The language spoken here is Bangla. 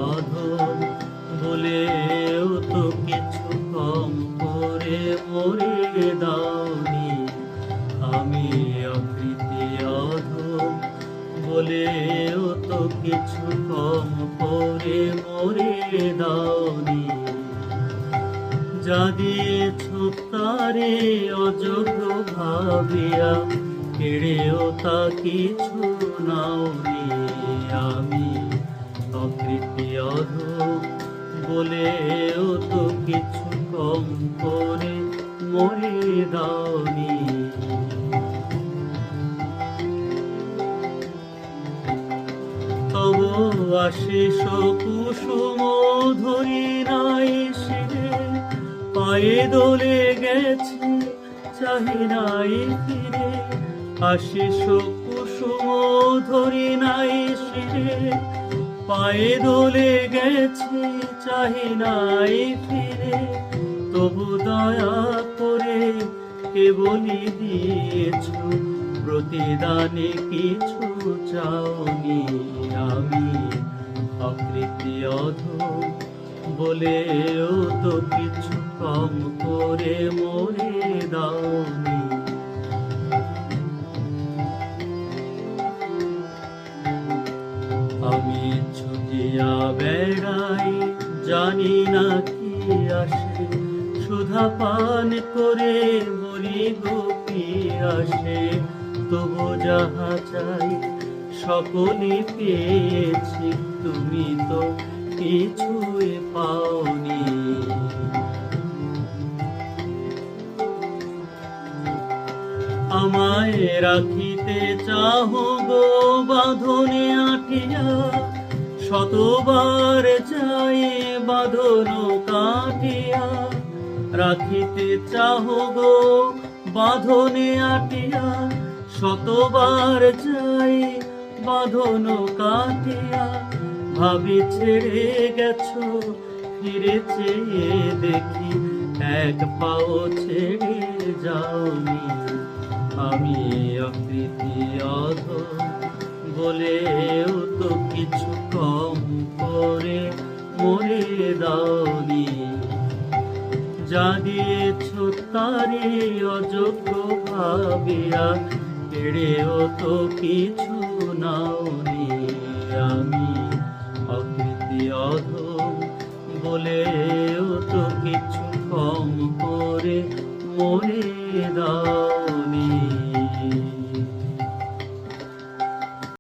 অধম বলেও তো কিছু কম করে মরে দাওনি। আমি অকৃতি অধম বলেও তো কিছু কম করে মরে দাওনি। যা দিয়েছ তারে অযোগ্য ভাবিয়া কেড়েও তা কিছু নাওনি। আমি অকৃতি অধম বলেও তো কিছু কম করে মরে দাওনি। তব আশিস কুসুম ধরি নাই শিরে, পায়ে দোলে গেছে চাহি নাই ফিরে। আশিস কুসুম ধরি নাই শিরে, পায়ে দোলে গেছে চাহি নাই ফিরে। তবু দয়া করে কেবলই দিয়েছ প্রতিদানে কিছু চাওনি। আমি অকৃতি অধম বলেও তো কিছু কম করে মরে দাওনি। আমি ছুটিয়া বেড়াই জানি না কি আসে, সুধা পান করে মরি গোপী আসে। তবু যাহা চাই সকলে পেয়েছি, তুমি তো কিছুই পাওনি। আমায় রাখিতে চাহো গো বাঁধনে আটিয়া, শতবার চাই বাঁধন কাটিয়া। রাখিতে চাহো গো বাঁধনে আটিয়া, শতবার চাই বাঁধন কাটিয়া। ভাবি ছেড়ে গেছো ফিরে চেয়ে দেখি, এক পাও ছেড়ে যাওনি। আমি অকৃতি অধম বলেও তো কিছু কম করে মরে দাওনি। যা দিয়েছ তারে অযোগ্য ভাবিয়া কেড়েও তো কিছু নাওনি। আমি অকৃতি অধম বলেও তো কিছু কম করে মরে দাও।